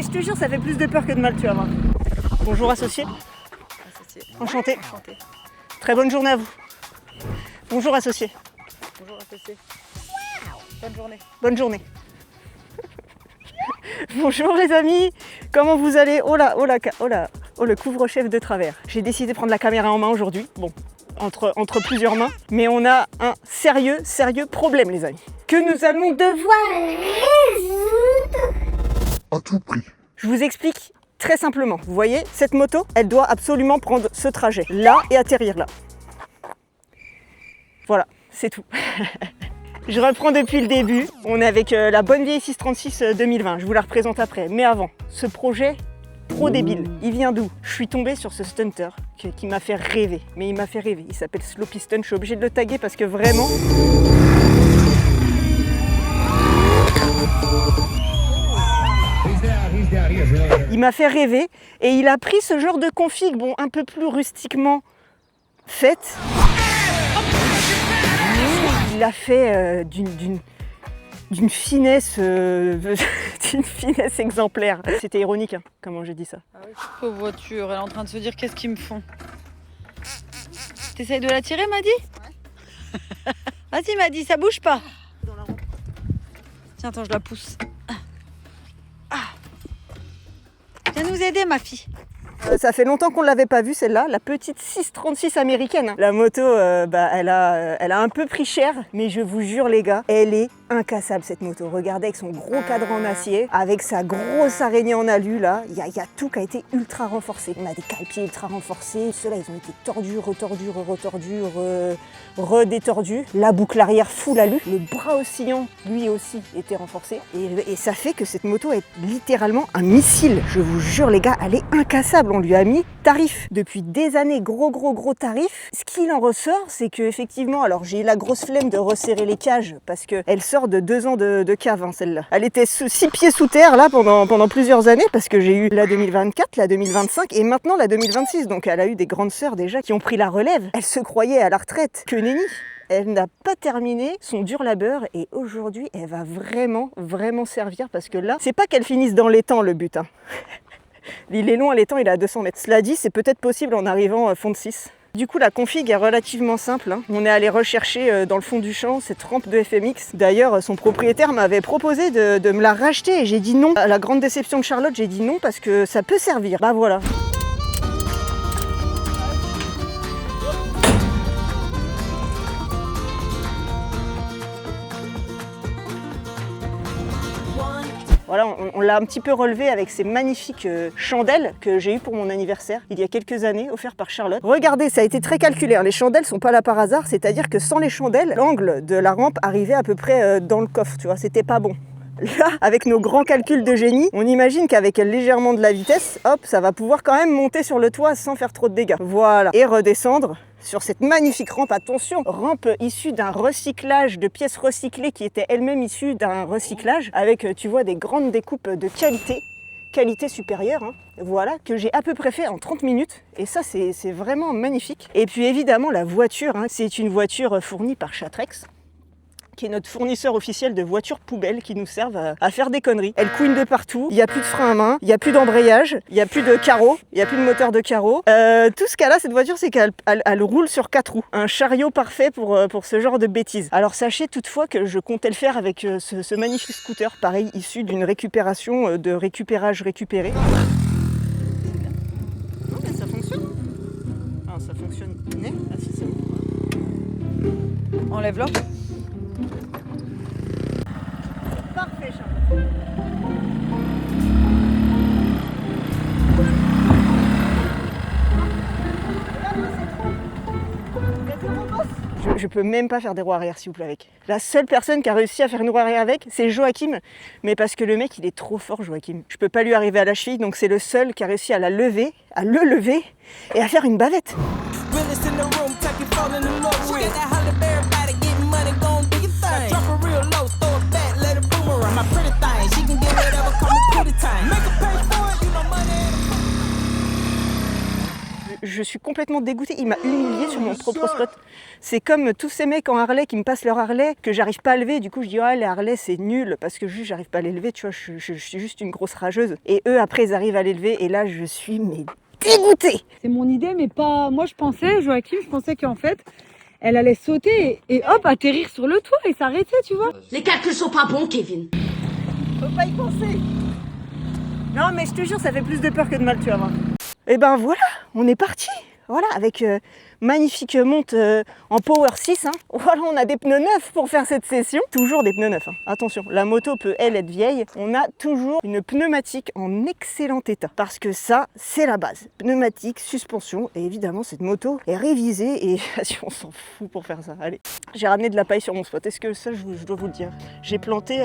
je te jure, ça fait plus de peur que de mal, tu vas voir. Bonjour associé. Enchanté. Très bonne journée à vous. Bonjour associé. Bonjour associé. Bonne journée. Bonne journée. Bonjour les amis, comment vous allez? Oh là, le couvre-chef de travers. J'ai décidé de prendre la caméra en main aujourd'hui. Bon, entre plusieurs mains. Mais on a un sérieux problème les amis. Que nous allons devoir résoudre. À tout prix. Je vous explique très simplement. Vous voyez, cette moto, elle doit absolument prendre ce trajet là et atterrir là. Voilà, c'est tout. Je reprends depuis le début. On est avec la bonne vieille 636 2020. Je vous la représente après. Mais avant, ce projet trop débile, il vient d'où? Je suis tombée sur ce stunter qui m'a fait rêver. Mais il m'a fait rêver. Il s'appelle Sloppy Stun. Je suis obligée de le taguer parce que vraiment... Il m'a fait rêver et il a pris ce genre de config, bon, un peu plus rustiquement faite. Il l'a fait d'une finesse, d'une finesse exemplaire. C'était ironique, hein, comment j'ai dit ça. Ah oui. Pauvre voiture, elle est en train de se dire qu'est-ce qu'ils me font. T'essayes de la tirer, Madi? Ouais. Vas-y, Madi, ça bouge pas. Tiens, attends, je la pousse. Viens nous aider, ma fille. Ça fait longtemps qu'on ne l'avait pas vue celle-là, la petite 636 américaine. La moto, elle a un peu pris cher, mais je vous jure les gars, elle est incassable cette moto. Regardez avec son gros cadran en acier, avec sa grosse araignée en alu là, il y a tout qui a été ultra renforcé. On a des cale-pieds ultra renforcés, ceux-là ils ont été tordus, retordus, redétordus. La boucle arrière full alu, le bras oscillant lui aussi était renforcé. Et ça fait que cette moto est littéralement un missile. Je vous jure les gars, elle est incassable. On lui a mis tarif. Depuis des années, gros tarif. Ce qu'il en ressort, c'est que effectivement, alors j'ai eu la grosse flemme de resserrer les cages parce qu'elle sort de 2 ans de cave, hein, celle-là. Elle était 6 pieds sous terre là pendant plusieurs années parce que j'ai eu la 2024, la 2025 et maintenant la 2026. Donc elle a eu des grandes sœurs déjà qui ont pris la relève. Elle se croyait à la retraite. Que nenni! Elle n'a pas terminé son dur labeur et aujourd'hui, elle va vraiment servir parce que là, c'est pas qu'elle finisse dans l'étang le but, hein. Il est long à l'étang, il est à 200 mètres. Cela dit, c'est peut-être possible en arrivant à fond de 6. Du coup, la config est relativement simple, hein. On est allé rechercher dans le fond du champ cette rampe de FMX. D'ailleurs, son propriétaire m'avait proposé de me la racheter et j'ai dit non. À la grande déception de Charlotte, j'ai dit non parce que ça peut servir. Bah voilà. Voilà, on l'a un petit peu relevé avec ces magnifiques chandelles que j'ai eues pour mon anniversaire il y a quelques années, offertes par Charlotte. Regardez, ça a été très calculé, hein. Les chandelles sont pas là par hasard, c'est-à-dire que sans les chandelles, l'angle de la rampe arrivait à peu près dans le coffre, tu vois, c'était pas bon. Là, avec nos grands calculs de génie, on imagine qu'avec légèrement de la vitesse, hop, ça va pouvoir quand même monter sur le toit sans faire trop de dégâts. Voilà, et redescendre sur cette magnifique rampe, attention, rampe issue d'un recyclage de pièces recyclées qui étaient elles-mêmes issues d'un recyclage avec, tu vois, des grandes découpes de qualité supérieure, hein. Voilà, que j'ai à peu près fait en 30 minutes et ça c'est vraiment magnifique. Et puis évidemment la voiture, hein, c'est une voiture fournie par Chatrex, qui est notre fournisseur officiel de voitures poubelles qui nous servent à faire des conneries. Elle couine de partout, il n'y a plus de frein à main, il n'y a plus d'embrayage, il n'y a plus de carreaux, il n'y a plus de moteur de carreaux. Tout ce qu'elle a, cette voiture, c'est qu'elle roule sur 4 roues. Un chariot parfait pour ce genre de bêtises. Alors sachez toutefois que je comptais le faire avec ce magnifique scooter, pareil, issu d'une récupération de récupérage récupéré. Non mais ça fonctionne. Ah, ça fonctionne. Ah si, c'est bon. Enlève-le. Parfait, Charlotte. Je peux même pas faire des roues arrière s'il vous plaît avec. La seule personne qui a réussi à faire une roue arrière avec, c'est Joachim. Mais parce que le mec il est trop fort Joachim. Je peux pas lui arriver à la cheville, donc c'est le seul qui a réussi à le lever et à faire une bavette. Je suis complètement dégoûtée. Il m'a humiliée sur mon propre spot. C'est comme tous ces mecs en Harley qui me passent leur Harley, que j'arrive pas à lever. Du coup, je dis, ah, les Harley, c'est nul, parce que juste, j'arrive pas à les lever. Tu vois, je suis juste une grosse rageuse. Et eux, après, ils arrivent à les lever. Et là, je suis mais dégoûtée. C'est mon idée, mais pas. Moi, je pensais qu'en fait, elle allait sauter et hop, atterrir sur le toit et s'arrêter, tu vois. Les calculs sont pas bons, Kevin. Faut pas y penser. Non, mais je te jure, ça fait plus de peur que de mal, tu vas voir. Et ben voilà, on est parti. Voilà, avec magnifique monte en Power 6. Hein. Voilà, on a des pneus neufs pour faire cette session. Toujours des pneus neufs. Hein. Attention, la moto peut, elle, être vieille. On a toujours une pneumatique en excellent état. Parce que ça, c'est la base. Pneumatique, suspension. Et évidemment, cette moto est révisée. Et on s'en fout pour faire ça. Allez. J'ai ramené de la paille sur mon spot. Est-ce que ça, je dois vous le dire. J'ai planté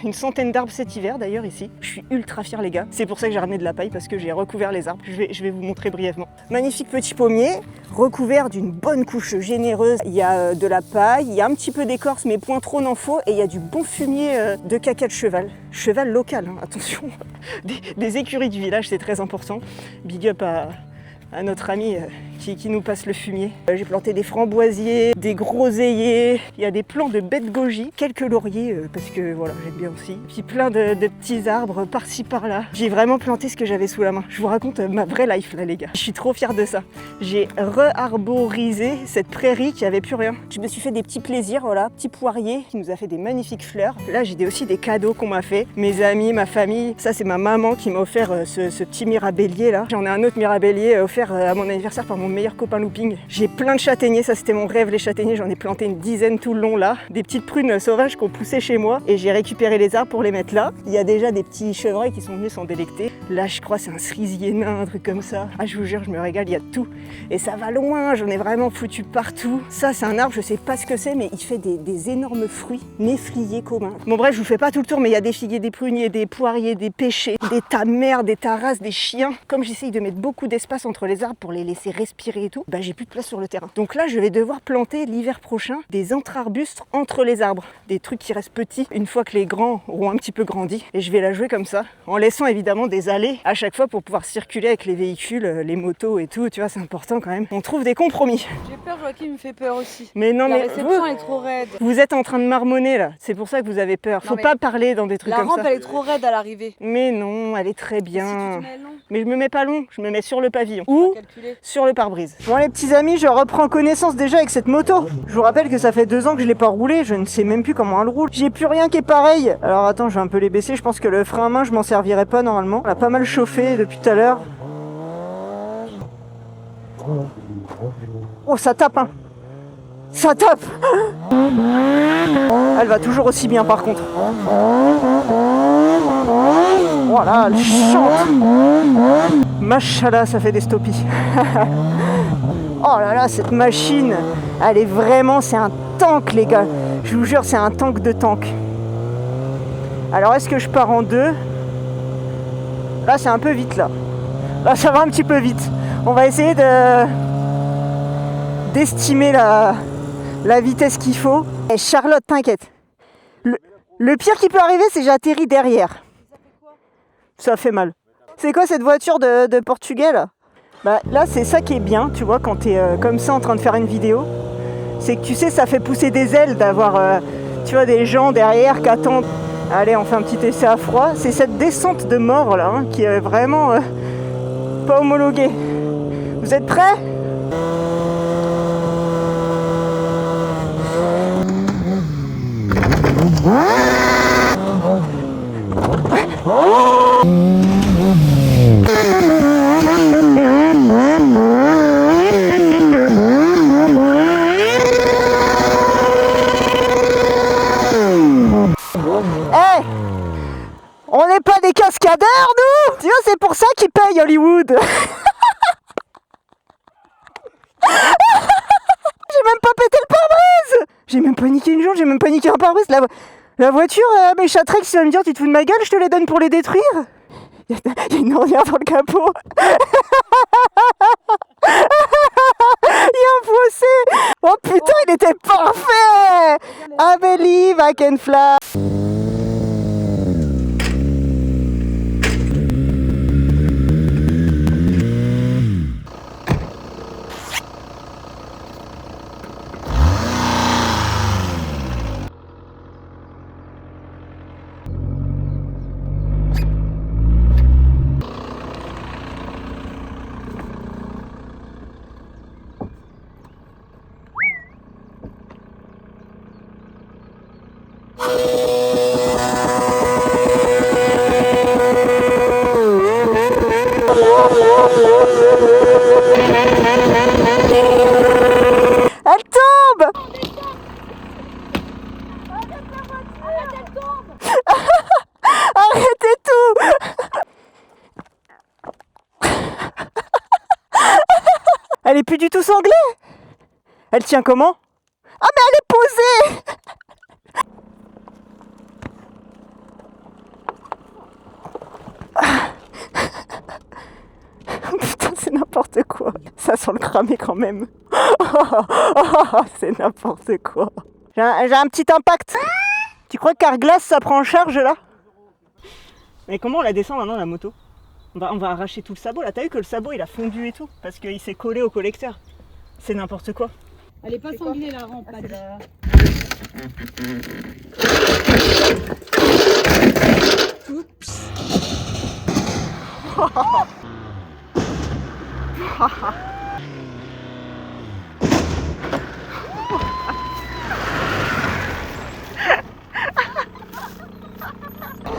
une centaine d'arbres cet hiver, d'ailleurs, ici. Je suis ultra fière, les gars. C'est pour ça que j'ai ramené de la paille, parce que j'ai recouvert les arbres. Je vais vous montrer brièvement. Magnifique petit pommier, recouvert d'une bonne couche généreuse. Il y a de la paille, il y a un petit peu d'écorce, mais point trop n'en faut. Et il y a du bon fumier de caca de cheval. Cheval local, hein, attention. Des écuries du village, c'est très important. Big up à notre ami qui nous passe le fumier. J'ai planté des framboisiers, des groseilliers, il y a des plants de bête goji, quelques lauriers parce que voilà, j'aime bien aussi. Puis plein de petits arbres par-ci par-là. J'ai vraiment planté ce que j'avais sous la main. Je vous raconte ma vraie life là, les gars. Je suis trop fière de ça. J'ai re-arborisé cette prairie qui avait plus rien. Je me suis fait des petits plaisirs, voilà, petit poirier qui nous a fait des magnifiques fleurs. Là, j'ai aussi des cadeaux qu'on m'a fait. Mes amis, ma famille. Ça, c'est ma maman qui m'a offert ce petit mirabellier là. J'en ai un autre mirabellier offert à mon anniversaire par mon meilleur copain looping. J'ai plein de châtaigniers, ça c'était mon rêve, les châtaigniers, j'en ai planté une dizaine tout le long là. Des petites prunes sauvages qui ont poussé chez moi et j'ai récupéré les arbres pour les mettre là. Il y a déjà des petits chevreuils qui sont venus s'en délecter. Là je crois c'est un cerisier nain, un truc comme ça. Ah je vous jure, je me régale, il y a de tout. Et ça va loin, j'en ai vraiment foutu partout. Ça c'est un arbre, je sais pas ce que c'est, mais il fait des énormes fruits, néfliers communs. Bon bref, je vous fais pas tout le tour, mais il y a des figuiers, des pruniers, des poiriers, des pêchers, des ta-mère, des tarasses, des chiens. Comme j'essaye de mettre beaucoup d'espace entre les arbres pour les laisser respirer et tout, bah j'ai plus de place sur le terrain. Donc là je vais devoir planter l'hiver prochain des entre-arbustes entre les arbres, des trucs qui restent petits une fois que les grands auront un petit peu grandi, et je vais la jouer comme ça, en laissant évidemment des allées à chaque fois pour pouvoir circuler avec les véhicules, les motos et tout, tu vois, c'est important quand même. On trouve des compromis. J'ai peur, Joachim me fait peur aussi. Mais non, La mais réception elle est trop raide. vous êtes en train de marmonner là, c'est pour ça que vous avez peur. Faut pas parler dans des trucs La comme rampe ça. elle est trop raide à l'arrivée. Mais non, elle est très Si bien. tu te mets long, Mais je me mets pas long, je me mets sur le pavillon. on Ou va calculer. sur le pare-brise. Bon les petits amis, je reprends connaissance déjà avec cette moto. Je vous rappelle que ça fait 2 ans que je l'ai pas roulée, je ne sais même plus comment elle roule. J'ai plus rien qui est pareil. Alors attends, je vais un peu les baisser, je pense que le frein à main je m'en servirai pas normalement. On a pas mal chauffé depuis tout à l'heure. Oh ça tape hein. Ça tape. Elle va toujours aussi bien par contre. Voilà, elle chante. Machallah, ça fait des stoppies. Oh là là, cette machine, elle est vraiment, c'est un tank les gars. Je vous jure, c'est un tank de tank. Alors est-ce que je pars en deux? Là c'est un peu vite là. Là ça va un petit peu vite. On va essayer d'estimer la vitesse qu'il faut. Et Charlotte, t'inquiète. Le pire qui peut arriver, c'est que j'atterris derrière. Ça fait mal. C'est quoi cette voiture de Portugais là? Bah là c'est ça qui est bien, tu vois, quand t'es comme ça en train de faire une vidéo. C'est que tu sais, ça fait pousser des ailes d'avoir, tu vois, des gens derrière qui attendent. Allez, on fait un petit essai à froid. C'est cette descente de mort là, hein, qui est vraiment pas homologuée. Vous êtes prêts ? On n'est pas des cascadeurs, nous! Tu vois, c'est pour ça qu'ils payent Hollywood! J'ai même pas pété le pare-brise! J'ai même pas niqué une jambe, j'ai même pas niqué un pare-brise. La voiture, mes Chatrex, tu vas me dire, tu te fous de ma gueule, je te les donne pour les détruire? Il y a une ornière dans le capot. Il y a un fossé. Oh putain, il était parfait! I believe I can fly. Elle tombe. Arrêtez tout. Elle est plus du tout sanglée. Elle tient comment? Ah mais elle est posée. Putain, c'est n'importe quoi. Ça sent le cramer quand même. C'est n'importe quoi. J'ai un petit impact. Tu crois que Carglass ça prend en charge là? Mais comment on la descend maintenant la moto? On va arracher tout le sabot là. T'as vu que le sabot il a fondu et tout parce qu'il s'est collé au collecteur. C'est n'importe quoi. Elle est pas sanglée la rampe. Oups.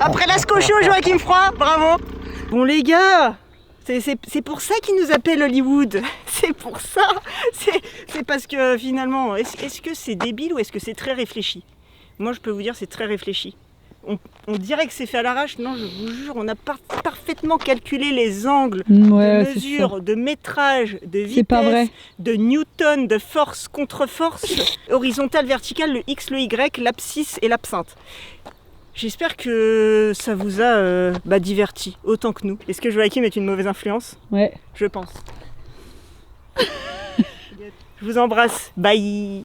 Après la scocho, Joachim Froid, bravo. Bon les gars, c'est pour ça qu'ils nous appellent Hollywood. C'est pour ça. C'est parce que finalement, est-ce que c'est débile ou est-ce que c'est très réfléchi? Moi je peux vous dire c'est très réfléchi. On dirait que c'est fait à l'arrache. Non, je vous jure, on a parfaitement calculé les angles de mesure, de métrage, de vitesse, de newton, de force contre force, horizontale, verticale, le X, le Y, l'abscisse et l'absinthe. J'espère que ça vous a diverti autant que nous. Est-ce que Joachim est une mauvaise influence? Ouais. Je pense. Je vous embrasse. Bye.